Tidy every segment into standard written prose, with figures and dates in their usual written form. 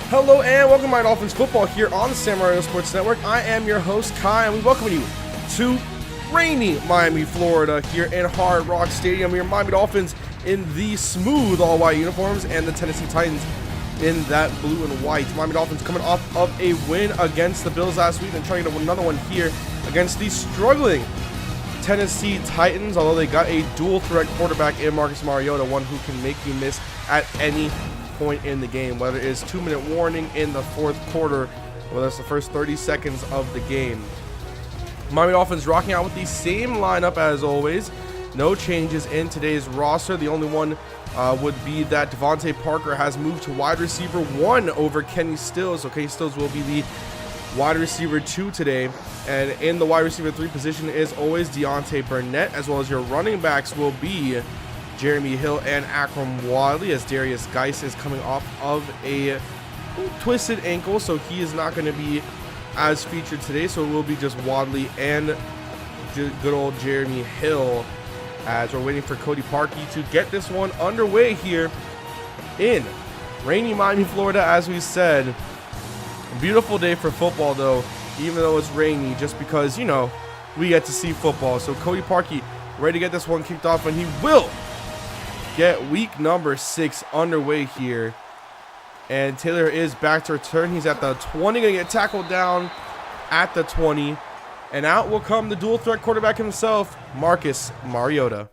Hello and welcome to my Dolphins football here on the Samurai Sports Network. I am your host Kai, and we welcome you to rainy Miami, Florida, here in Hard Rock Stadium. Your Miami Dolphins in the smooth all-white uniforms, and the Tennessee Titans in that blue and white. Miami Dolphins coming off of a win against the Bills last week, and trying to get another one here against the struggling Tennessee Titans. Although they got a dual-threat quarterback in Marcus Mariota, one who can make you miss at any point in the game, whether it is 2-minute warning in the fourth quarter, whether it's the first 30 seconds of the game. Miami Dolphins rocking out with the same lineup as always. No changes in today's roster. The only one would be that Devontae Parker has moved to wide receiver 1 over Kenny Stills. So Kenny Stills will be the wide receiver 2 today. And in the wide receiver 3 position is always Deontay Burnett, as well as your running backs will be Jeremy Hill and Akram Wadley, as Darius Geis is coming off of a twisted ankle, so he is not going to be as featured today. So it will be just Wadley and good old Jeremy Hill, as we're waiting for Cody Parkey to get this one underway here in rainy Miami, Florida. As we said, a beautiful day for football though, even though it's rainy, just because, you know, we get to see football. So Cody Parkey ready to get this one kicked off, and he will get week number 6 underway here. And Taylor is back to return. He's at the 20, gonna get tackled down at the 20. And out will come the dual threat quarterback himself, Marcus Mariota.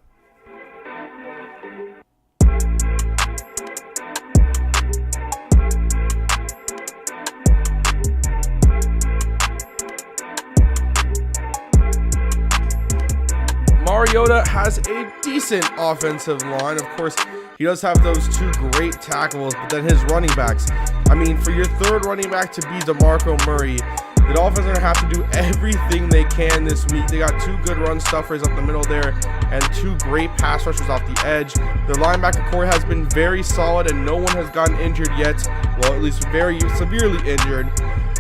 Mariota has a decent offensive line. Of course, he does have those 2 great tackles, but then his running backs, I mean, for your third running back to be DeMarco Murray, the Dolphins are going to have to do everything they can this week. They got 2 good run stuffers up the middle there and 2 great pass rushers off the edge. Their linebacker core has been very solid, and no one has gotten injured yet. Well, at least very severely injured.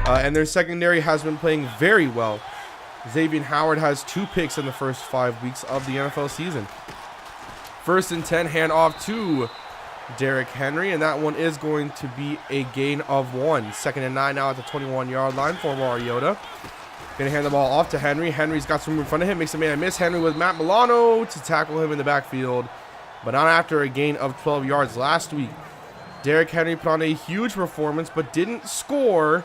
And their secondary has been playing very well. Xavier Howard has 2 picks in the first 5 weeks of the NFL season. 1st and 10, hand off to Derrick Henry, and that one is going to be a gain of 1. 2nd and 9 now at the 21-yard line for Mariota. Gonna hand the ball off to Henry. Henry's got some room in front of him, makes a man miss. Henry with Matt Milano to tackle him in the backfield, but not after a gain of 12 yards last week. Derrick Henry put on a huge performance, but didn't score.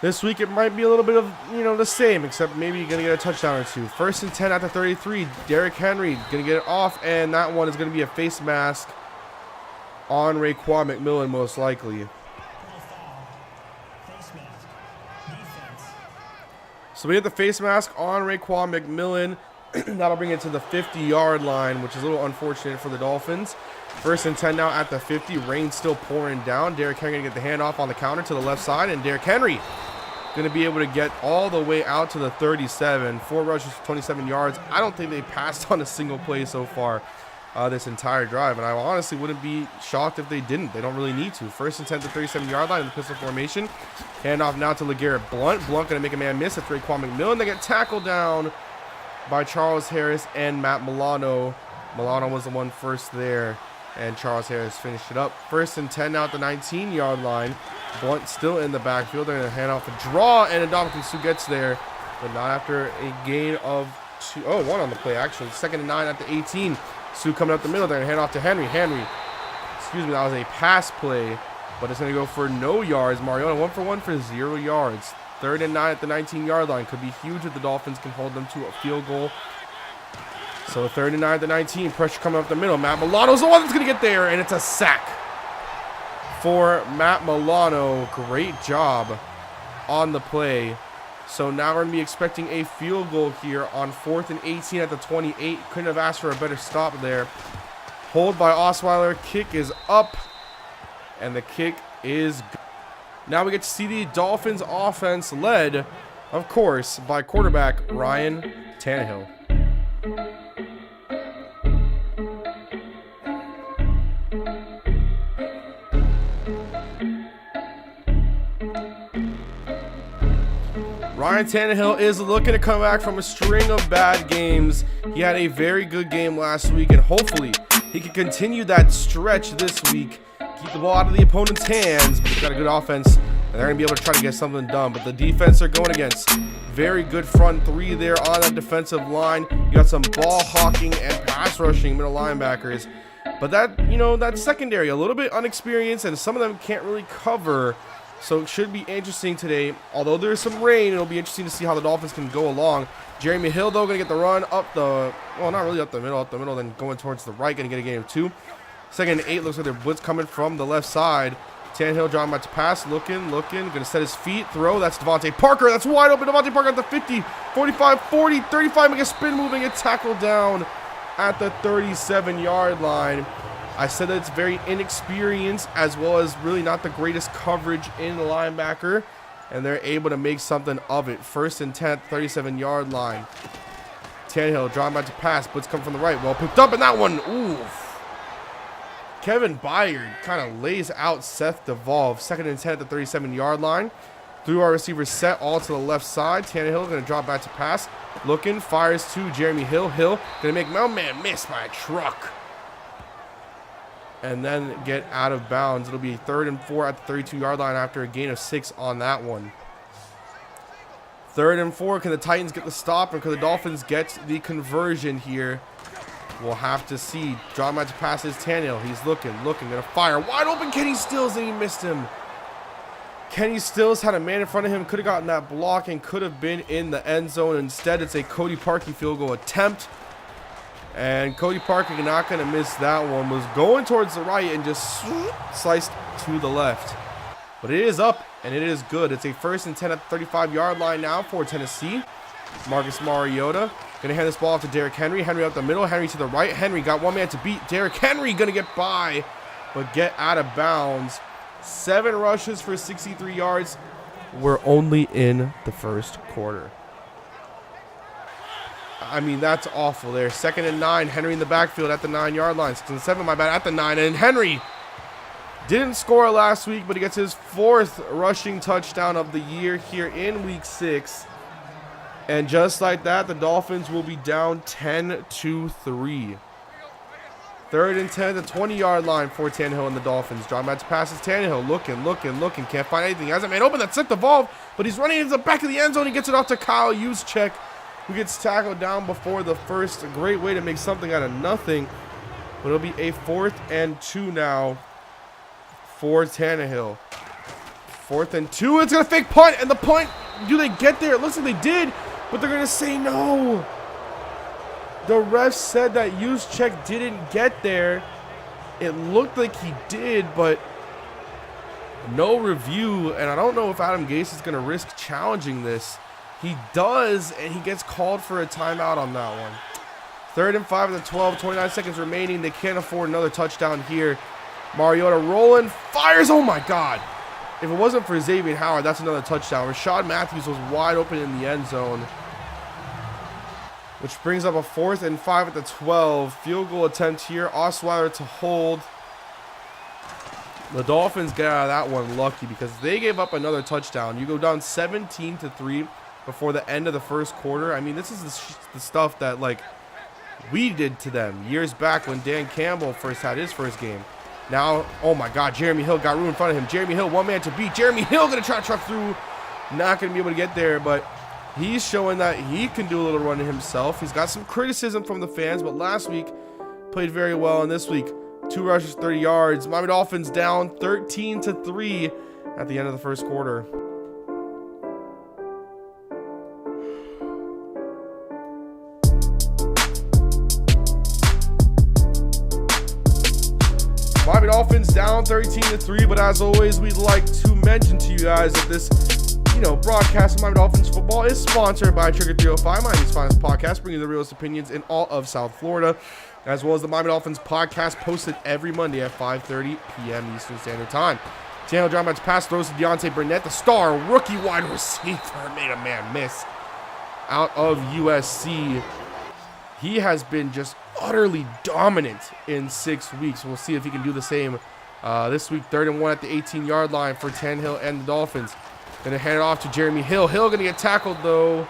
This week it might be a little bit of, the same, except maybe you're going to get a touchdown or 2. 1st and 10 at the 33. Derrick Henry going to get it off, and that one is going to be a face mask on Raekwon McMillan, most likely. So we get the face mask on Raekwon McMillan. That'll bring it to the 50-yard line, which is a little unfortunate for the Dolphins. 1st and 10 now at the 50. Rain still pouring down. Derrick Henry going to get the handoff on the counter to the left side, and Derrick Henry going to be able to get all the way out to the 37. 4 rushes for 27 yards. I don't think they passed on a single play so far this entire drive, and I honestly wouldn't be shocked if they didn't. They don't really need to. 1st and 10 to the 37-yard line in the pistol formation. Handoff now to LeGarrette Blount. Blount going to make a man miss at Raekwon McMillan. They get tackled down by Charles Harris and Matt Milano. Milano was the one first there, and Charles Harris finished it up. 1st and 10 now at the 19-yard line. Blount still in the backfield. They're going to hand off a draw, and Ndamukong Suh gets there, but not after a gain of 2. Oh, 1 on the play, actually. 2nd and 9 at the 18. Suh coming up the middle. They're going to hand off to Henry. Excuse me, that was a pass play, but it's going to go for no yards. Mariota 1 for 1 for 0 yards. 3rd and 9 at the 19-yard line. Could be huge if the Dolphins can hold them to a field goal. So 3rd and 9 at the 19. Pressure coming up the middle. Matt Milano's the one that's going to get there, and it's a sack for Matt Milano. Great job on the play. So now we're going to be expecting a field goal here on 4th and 18 at the 28. Couldn't have asked for a better stop there. Hold by Osweiler. Kick is up, and the kick is good. Now we get to see the Dolphins offense led, of course, by quarterback Ryan Tannehill. Ryan Tannehill is looking to come back from a string of bad games. He had a very good game last week, and hopefully he can continue that stretch this week. keep the ball out of the opponent's hands. But they've got a good offense, and they're going to be able to try to get something done. But the defense they're going against, very good front three there on that defensive line. You got some ball hawking and pass rushing middle linebackers. But that secondary, a little bit unexperienced, and some of them can't really cover. So it should be interesting today. Although there's some rain, it'll be interesting to see how the Dolphins can go along. Jeremy Hill, though, going to get the run up the, well, not really up the middle, then going towards the right, going to get a gain of 2. 2nd and 8, looks like their blitz coming from the left side. Tannehill drawing back to pass, looking, going to set his feet, throw. That's Devontae Parker. That's wide open. Devontae Parker at the 50, 45, 40, 35, make a spin move and get tackled down at the 37-yard line. I said that it's very inexperienced, as well as really not the greatest coverage in the linebacker, and they're able to make something of it. 1st and 10, 37-yard line. Tannehill drawing back to pass, blitz come from the right. Well picked up in that one. Oof. Kevin Byard kind of lays out Seth Devolve. 2nd and 10 at the 37-yard line. Through our receivers set all to the left side. Tannehill going to drop back to pass. Looking, fires to Jeremy Hill. Hill going to make my man miss by a truck. And then get out of bounds. It'll be 3rd and 4 at the 32-yard line after a gain of 6 on that one. 3rd and 4. Can the Titans get the stop, or can the Dolphins get the conversion here? We'll have to see. Draw match passes Tannehill. He's looking, gonna fire. Wide open Kenny Stills, and he missed him. Kenny Stills had a man in front of him, could have gotten that block and could have been in the end zone. Instead, it's a Cody Parkey field goal attempt. And Cody Parker, not going to miss that one. Was going towards the right and just sliced to the left. But it is up, and it is good. It's a 1st and 10 at the 35-yard line now for Tennessee. Marcus Mariota going to hand this ball off to Derrick Henry. Henry up the middle. Henry to the right. Henry got one man to beat. Derrick Henry going to get by, but get out of bounds. 7 rushes for 63 yards. We're only in the first quarter. I mean, that's awful there. 2nd and 9. Henry in the backfield at the 9-yard line. 6th and 7, my bad, at the 9. And Henry didn't score last week, but he gets his 4th rushing touchdown of the year here in week 6. And just like that, the Dolphins will be down 10-3. 3rd and 10 at the 20-yard line for Tannehill and the Dolphins. Draw match passes Tannehill. Looking. Can't find anything. Has a man open. That's Seth Devolve, but he's running into the back of the end zone. He gets it off to Kyle Juszczyk, who gets tackled down before the first. A great way to make something out of nothing. But it'll be a 4th and 2 now for Tannehill. 4th and 2. It's going to fake punt. And the punt, do they get there? It looks like they did, but they're going to say no. The ref said that Juszczyk didn't get there. It looked like he did, but no review. And I don't know if Adam Gase is going to risk challenging this. He does, and he gets called for a timeout on that one. 3rd and 5 at the 12, 29 seconds remaining. They can't afford another touchdown here. Mariota rolling, fires. Oh my God. If it wasn't for Xavier Howard, that's another touchdown. Rashad Matthews was wide open in the end zone. Which brings up a 4th and 5 at the 12. Field goal attempt here. Osweiler to hold. The Dolphins get out of that one lucky because they gave up another touchdown. You go down 17-3 before the end of the first quarter. I mean, this is the stuff that, like, we did to them years back when Dan Campbell first had his first game. Now, oh my God, Jeremy Hill got room in front of him. Jeremy Hill, one man to beat. Jeremy Hill going to try to truck through. Not going to be able to get there, but he's showing that he can do a little running himself. He's got some criticism from the fans, but last week played very well. And this week, 2 rushes, 30 yards. Miami Dolphins down 13-3 at the end of the first quarter. Miami Dolphins down 13-3, but as always, we'd like to mention to you guys that this, broadcast of Miami Dolphins football is sponsored by Trigger 305, Miami's finest podcast, bringing you the realest opinions in all of South Florida, as well as the Miami Dolphins podcast posted every Monday at 5:30 p.m. Eastern Standard Time. Tannehill John Match pass throws to Deontay Burnett, the star rookie wide receiver, made a man miss out of USC. He has been just utterly dominant in 6 weeks. We'll see if he can do the same this week. 3rd and 1 at the 18-yard line for Tannehill and the Dolphins. Going to hand it off to Jeremy Hill. Hill going to get tackled, though,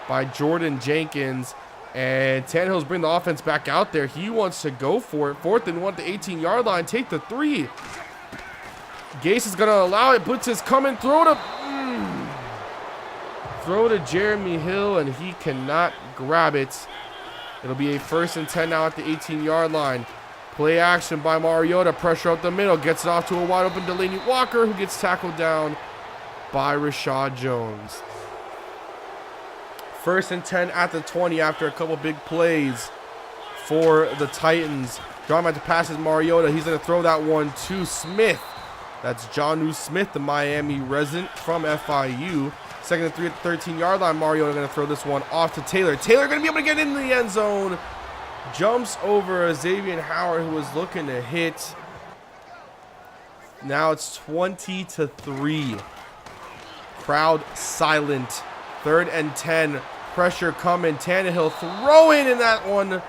by Jordan Jenkins. And Tannehill's bringing the offense back out there. He wants to go for it. 4th and 1 at the 18-yard line. Take the 3. Gase is going to allow it. Blitz is coming. Throw to Jeremy Hill, and he cannot grab it. It'll be a 1st and 10 now at the 18-yard line. Play action by Mariota. Pressure up the middle. Gets it off to a wide open Delaney Walker, who gets tackled down by Rashad Jones. 1st and 10 at the 20 after a couple big plays for the Titans. Drawing back to passes Mariota. He's going to throw that one to Smith. That's Jonnu Smith, the Miami resident from FIU. 2nd and 3 at the 13-yard line. Mariota going to throw this one off to Taylor. Taylor going to be able to get into the end zone. Jumps over Xavier Howard, who was looking to hit. Now it's 20-3. Crowd silent. 3rd and 10. Pressure coming. Tannehill throwing in that one.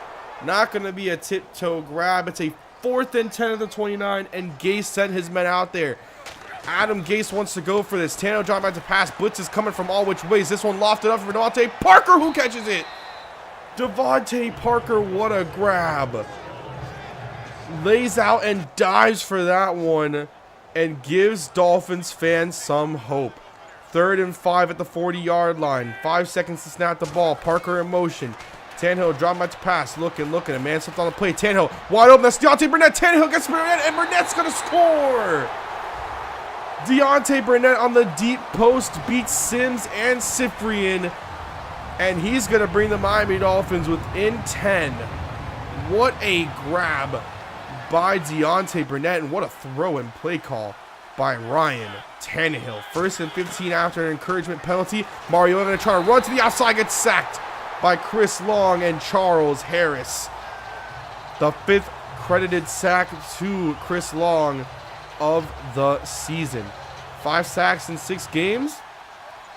Not going to be a tiptoe grab. It's a 4th and 10 at the 29, and Gase sent his men out there. Adam Gase wants to go for this. Tannehill dropping back to pass. Blitz is coming from all which ways. This one lofted up for Devontae Parker, who catches it. Devontae Parker, what a grab. Lays out and dives for that one and gives Dolphins fans some hope. 3rd and 5 at the 40-yard line. 5 seconds to snap the ball. Parker in motion. Tannehill dropping back to pass. Looking. A man slipped on the play. Tannehill wide open. That's Deontay Burnett. Tannehill gets Burnett, and Burnett's going to score. Deontay Burnett on the deep post beats Sims and Cyprian, and he's going to bring the Miami Dolphins within 10. What a grab by Deontay Burnett, and what a throw and play call by Ryan Tannehill. 1st and 15 after an encouragement penalty. Mariota going to try to run to the outside, gets sacked by Chris Long and Charles Harris. The 5th credited sack to Chris Long of the season. 5 sacks in 6 games.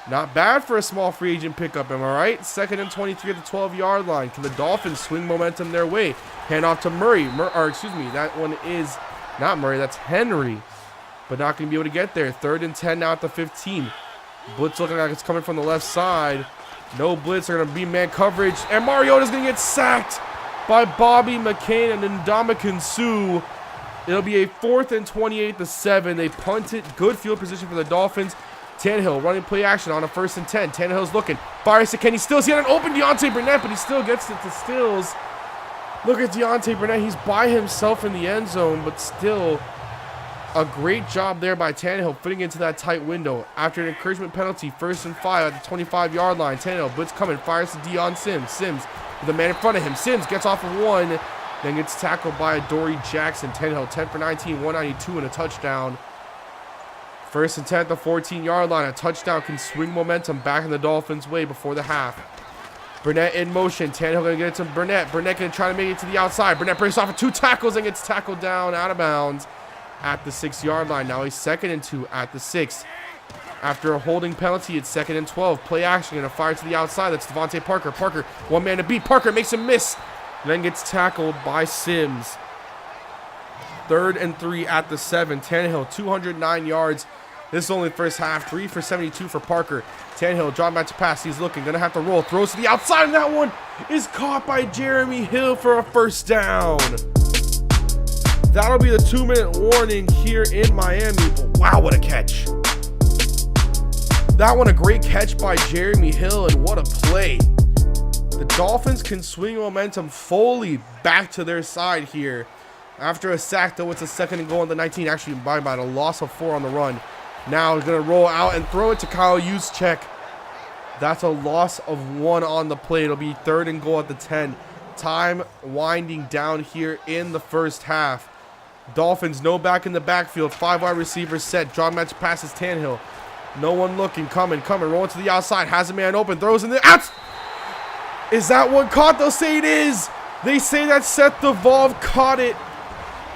Not bad for a small free agent pickup, am I right? 2nd and 23 at the 12-yard line. Can the Dolphins swing momentum their way? Hand off to Murray. That one is not Murray. That's Henry. But not going to be able to get there. 3rd and 10 now at the 15. Blitz looking like it's coming from the left side. No blitz. They're going to be man coverage. And Mariota's going to get sacked by Bobby McCain and Ndamukong Suh. It'll be a 4th and 28 to 7. They punt it. Good field position for the Dolphins. Tannehill running play action on a 1st and 10. Tannehill's looking. Fires to Kenny Stills. He had an open Deontay Burnett, but he still gets it to Stills. Look at Deontay Burnett. He's by himself in the end zone, but still a great job there by Tannehill fitting into that tight window. After an encouragement penalty, 1st and 5 at the 25-yard line. Tannehill blitz coming. Fires to Deion Sims. Sims with the man in front of him. Sims gets off of one. Then gets tackled by Adoree Jackson. Tannehill 10 for 19, 192 and a touchdown. 1st and 10 at the 14-yard line. A touchdown can swing momentum back in the Dolphins' way before the half. Burnett in motion. Tannehill going to get it to Burnett. Burnett going to try to make it to the outside. Burnett breaks off of 2 tackles and gets tackled down out of bounds at the 6-yard line. Now he's 2nd and 2 at the 6. After a holding penalty, it's 2nd and 12. Play action. Going to fire to the outside. That's Devontae Parker. Parker, one man to beat. Parker makes him miss. Then gets tackled by Sims. 3rd and 3 at the 7. Tannehill, 209 yards. This is only the first half. 3 for 72 for Parker. Tannehill dropping back to pass. He's looking. Going to have to roll. Throws to the outside. And that one is caught by Jeremy Hill for a 1st down. That'll be the 2-minute warning here in Miami. Wow, what a catch. That one a great catch by Jeremy Hill. And what a play. The Dolphins can swing momentum fully back to their side here. After a sack, though, it's a 2nd and goal on the 19. Actually, by about a loss of 4 on the run. Now he's going to roll out and throw it to Kyle Juszczyk. That's a loss of 1 on the play. It'll be 3rd and goal at the 10. Time winding down here in the first half. Dolphins, no back in the backfield. 5 wide receivers set. Draw match passes Tannehill. No one looking. Coming. Rolling to the outside. Has a man open. Throws in the out. Is that one caught? They'll say it is. They say that Seth DeVolve caught it.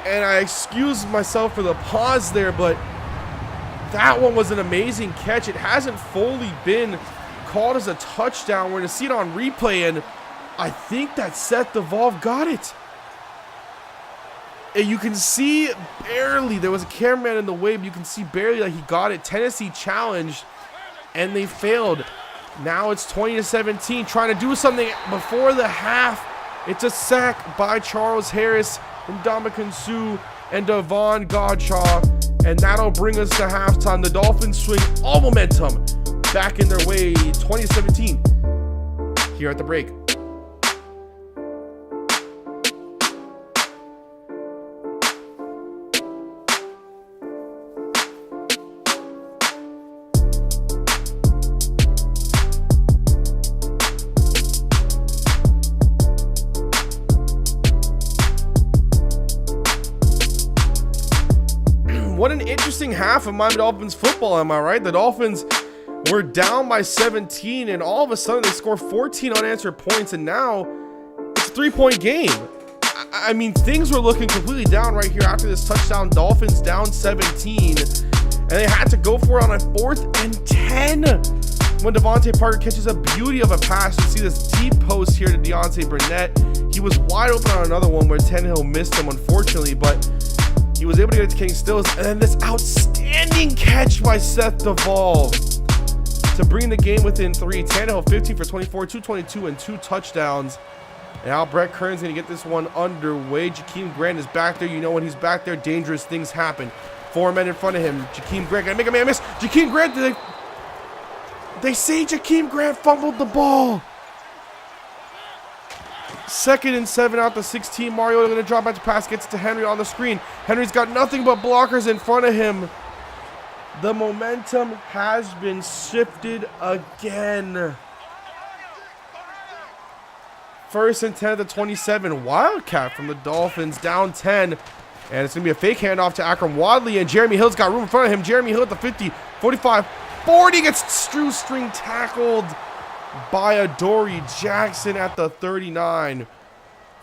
And I excuse myself for the pause there, but that one was an amazing catch. It hasn't fully been called as a touchdown. We're going to see it on replay, and I think that Seth DeVolve got it. And you can see barely. There was a cameraman in the way, but you can see barely that he got it. Tennessee challenged, and they failed. Now it's 20-17, trying to do something before the half. It's a sack by Charles Harris, Ndamukong Suh, and Devon Godshaw. And that'll bring us to halftime. The Dolphins swing all momentum back in their way, 2017, here at the break. What an interesting half of Miami Dolphins football, am I right? The Dolphins were down by 17, and all of a sudden they score 14 unanswered points, and now it's a 3-point game. I mean, things were looking completely down right here after this touchdown. Dolphins down 17, and they had to go for it on a 4th and 10 when Devontae Parker catches a beauty of a pass. You see this deep post here to Deontay Burnett. He was wide open on another one where Tannehill missed him, unfortunately, but he was able to get it to King Stills, and then this outstanding catch by Seth Duvall to bring the game within 3. Tannehill 15 for 24, 222, and 2 touchdowns. And now Brett Kern's going to get this one underway. Jakeem Grant is back there. You know when he's back there, dangerous things happen. 4 men in front of him. Jakeem Grant going to make a man miss. Jakeem Grant, they say Jakeem Grant fumbled the ball. 2nd and 7 out the 16. Mariota going to drop back to pass, gets it to Henry on the screen. Henry's got nothing but blockers in front of him. The momentum has been shifted again. 1st and 10 at the 27. Wildcat from the Dolphins, down 10. And it's going to be a fake handoff to Akram Wadley, and Jeremy Hill's got room in front of him. Jeremy Hill at the 50, 45, 40, gets shoestring tackled by Adoree Jackson at the 39.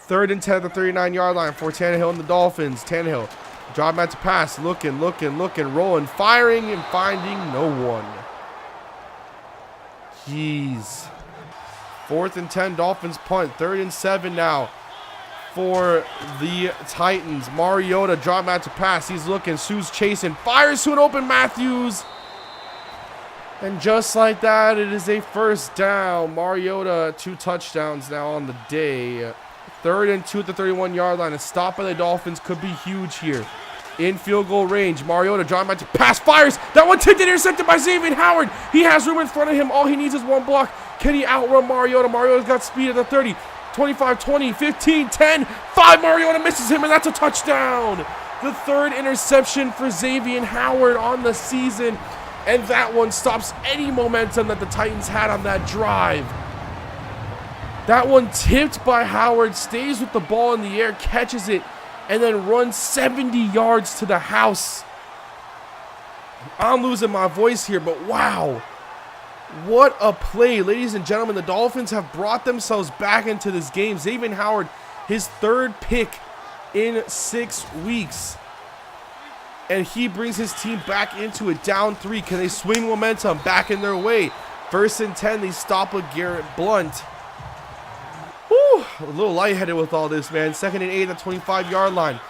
3rd and 10 at the 39-yard line for Tannehill and the Dolphins. Tannehill, drop back to pass, looking, rolling, firing, and finding no one. Jeez. 4th and 10, Dolphins punt. 3rd and 7 now for the Titans. Mariota, drop back to pass. He's looking, Sue's chasing, fires to an open Matthews. And just like that, it is a 1st down. Mariota, 2 touchdowns now on the day. 3rd and 2 at the 31-yard line. A stop by the Dolphins could be huge here. In field goal range, Mariota drawing back to pass, fires. That one tipped and intercepted by Xavier Howard. He has room in front of him. All he needs is one block. Can he outrun Mariota? Mariota's got speed at the 30, 25, 20, 15, 10, 5. Mariota misses him, and that's a touchdown. The 3rd interception for Xavier Howard on the season. And that one stops any momentum that the Titans had on that drive. That one tipped by Howard, stays with the ball in the air, catches it, and then runs 70 yards to the house. I'm losing my voice here, but wow. What a play. Ladies and gentlemen, the Dolphins have brought themselves back into this game. Xavier Howard, his 3rd pick in 6 weeks. And he brings his team back into it, down 3. Can they swing momentum back in their way? 1st and 10, they stop with Garrett Blunt. Whew, a little lightheaded with all this, man. 2nd and 8 at the 25-yard line.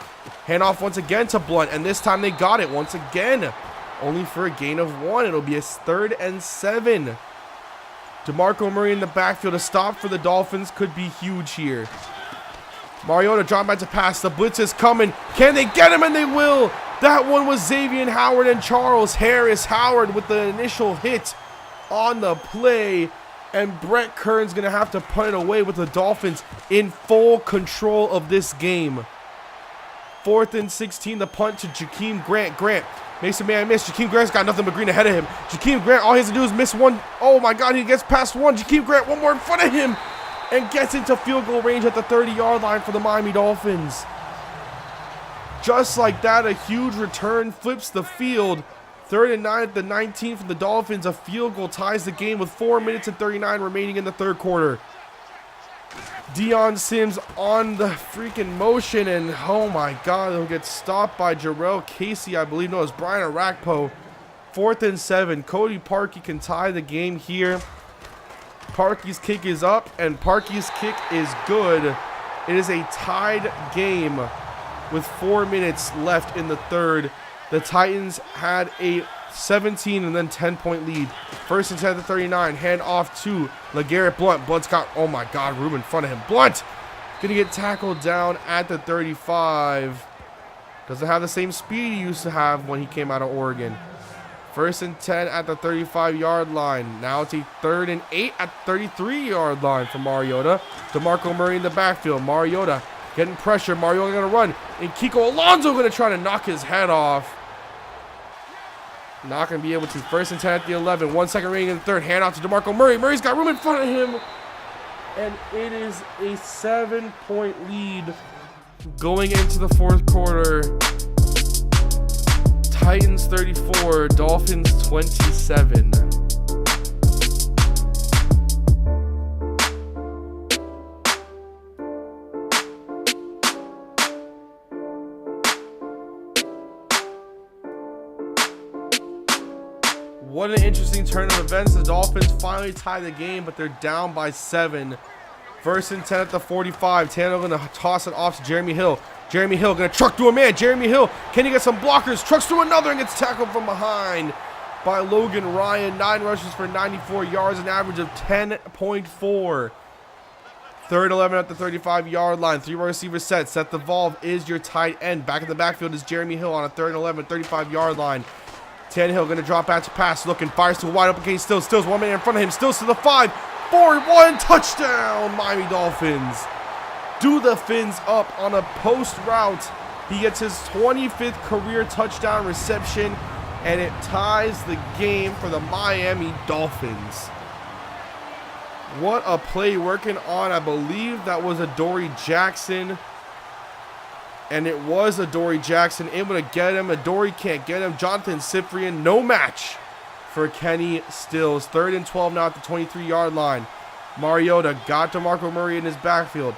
Handoff once again to Blunt, and this time they got it once again. Only for a gain of 1. It'll be a 3rd and 7. DeMarco Murray in the backfield. A stop for the Dolphins could be huge here. Mariota dropping back to pass. The blitz is coming. Can they get him? And they will. That one was Xavier Howard and Charles Harris. Howard with the initial hit on the play. And Brett Kern's going to have to punt it away with the Dolphins in full control of this game. 4th and 16, the punt to Jakeem Grant. Grant makes a man miss. Jakeem Grant's got nothing but green ahead of him. Jakeem Grant, all he has to do is miss one. Oh my God, he gets past one. Jakeem Grant, one more in front of him. And gets into field goal range at the 30-yard line for the Miami Dolphins. Just like that, a huge return flips the field. 3rd and 9 at the 19 from the Dolphins. A field goal ties the game with 4 minutes and 39 remaining in the 3rd quarter. Deion Sims on the freaking motion, and oh my God, he'll get stopped by Jarrell Casey, I believe. No, it's Brian Arakpo. 4th and 7. Cody Parkey can tie the game here. Parkey's kick is up, and Parkey's kick is good. It is a tied game with 4 minutes left in the 3rd. The Titans had a 17 and then 10-point lead. 1st and 10 at the 39. Hand off to LeGarrette Blunt. Blunt's got, oh my God, room in front of him. Blunt gonna get tackled down at the 35. Doesn't have the same speed he used to have when he came out of Oregon. 1st and 10 at the 35-yard line. Now it's a 3rd and 8 at the 33-yard line for Mariota. DeMarco Murray in the backfield. Mariota getting pressure. Mariota going to run. And Kiko Alonso going to try to knock his head off. Not going to be able to. 1st and 10 at the 11. 1 second remaining in the third. Hand off to DeMarco Murray. Murray's got room in front of him. And it is a 7-point lead going into the fourth quarter. Titans 34, Dolphins 27. What an interesting turn of events. The Dolphins finally tie the game, but they're down by 7. 1st and 10 at the 45. Tannehill going to toss it off to Jeremy Hill. Jeremy Hill going to truck through a man. Jeremy Hill, can he get some blockers? Trucks through another and gets tackled from behind by Logan Ryan. 9 rushes for 94 yards, an average of 10.4. 3rd 11 at the 35-yard line. 3 receiver set. Seth DeVolve is your tight end. Back in the backfield is Jeremy Hill on a 3rd and 11, 35-yard line. Tannehill going to drop back to pass. Looking, fires to a wide open case. Stills 1 man in front of him. Stills to the 5. 4-1 touchdown, Miami Dolphins. Do the Fins up on a post route. He gets his 25th career touchdown reception, and it ties the game for the Miami Dolphins. What a play working on. I believe that was Adoree Jackson. And it was Adoree Jackson able to get him. Adoree can't get him. Jonathan Cyprian, no match for Kenny Stills. 3rd and 12 now at the 23-yard line. Mariota got DeMarco Murray in his backfield.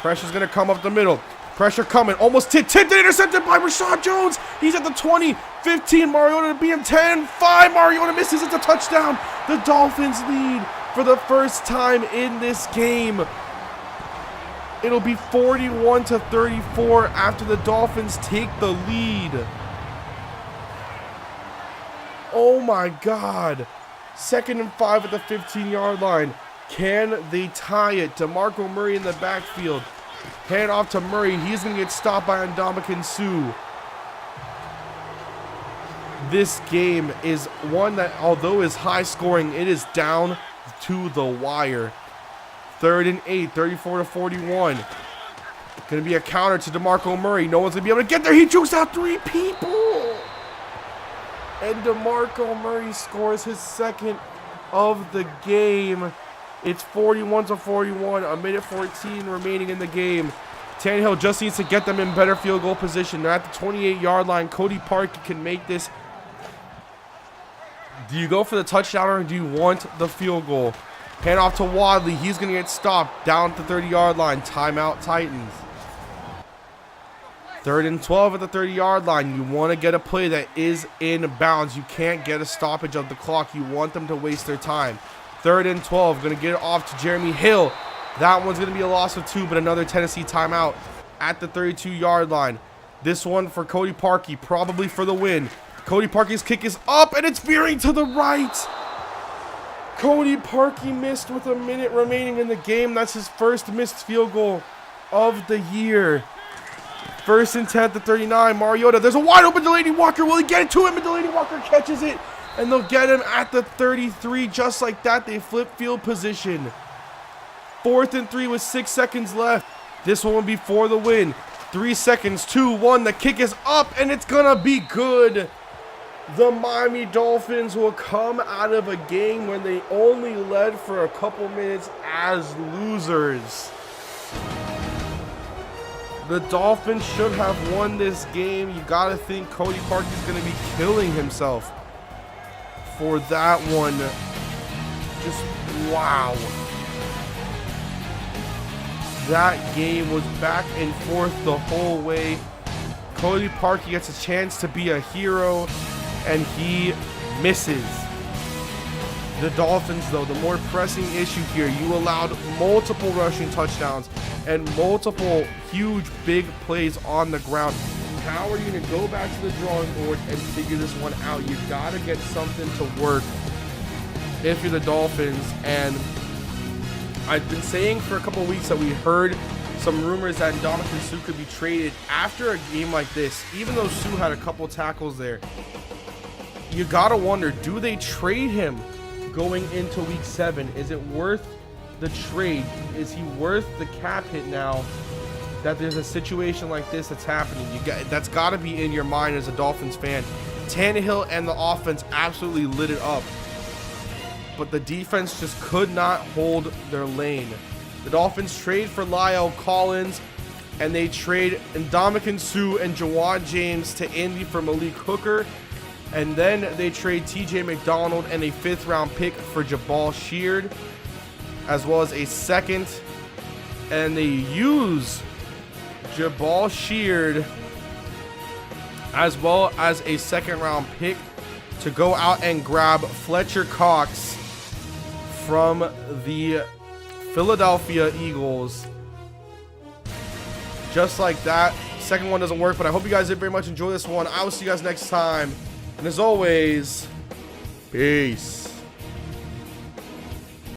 Pressure's going to come up the middle. Pressure coming. Almost tipped and intercepted by Rashad Jones. He's at the 20, 15. Mariota to beat him. 10, 5. Mariota misses. It's a touchdown. The Dolphins lead for the first time in this game. It'll be 41-34 after the Dolphins take the lead. Oh my God. 2nd and 5 at the 15-yard line. Can they tie it? DeMarco Murray in the backfield. Hand off to Murray. He's going to get stopped by Ndamukong Suh. This game is one that, although is high scoring, it is down to the wire. 3rd and 8, 34-41. Going to be a counter to DeMarco Murray. No one's going to be able to get there. He jukes out 3 people. And DeMarco Murray scores his 2nd of the game. It's 41-41, a minute 14 remaining in the game. Tannehill just needs to get them in better field goal position. They're at the 28-yard line. Cody Parkey can make this. Do you go for the touchdown or do you want the field goal? Hand off to Wadley. He's going to get stopped down at the 30-yard line. Timeout Titans. 3rd and 12 at the 30-yard line. You want to get a play that is in bounds. You can't get a stoppage of the clock. You want them to waste their time. 3rd and 12. Going to get it off to Jeremy Hill. That one's going to be a loss of 2, but another Tennessee timeout at the 32-yard line. This one for Cody Parkey, probably for the win. Cody Parkey's kick is up, and it's veering to the right. Cody Parkey missed with a minute remaining in the game. That's his first missed field goal of the year. 1st and 10 at the 39. Mariota, there's a wide open Delaney Walker. Will he get it to him? And Delaney Walker catches it. And they'll get him at the 33. Just like that, they flip field position. 4th and 3 with 6 seconds left. This one will be for the win. 3 seconds, 2, 1. The kick is up, and it's going to be good. The Miami Dolphins will come out of a game when they only led for a couple minutes as losers. The Dolphins should have won this game. You got to think Cody Parkey's going to be killing himself for that one. Just wow. That game was back and forth the whole way. Cody Parkey gets a chance to be a hero, and he misses. The Dolphins, though, the more pressing issue here, you allowed multiple rushing touchdowns and multiple huge, big plays on the ground. How are you going to go back to the drawing board and figure this one out? You got to get something to work if you're the Dolphins. And I've been saying for a couple of weeks that we heard some rumors that Ndamukong Suh could be traded after a game like this. Even though Suh had a couple tackles there, you gotta wonder, do they trade him going into week 7? Is it worth the trade? Is he worth the cap hit now that there's a situation like this that's happening? That's got to be in your mind as a Dolphins fan. Tannehill and the offense absolutely lit it up, but the defense just could not hold their lane. The Dolphins trade for La'el Collins, and they trade Ndamukong Suh and Jawan James to Indy for Malik Hooker, and then they trade TJ McDonald and a 5th round pick for Jabal Sheard, as well as a 2nd, and they use Jabal Sheard as well as a 2nd round pick to go out and grab Fletcher Cox from the Philadelphia Eagles. Just like that. Second one doesn't work, but I hope you guys did very much enjoy this one. I will see you guys next time. And as always, peace.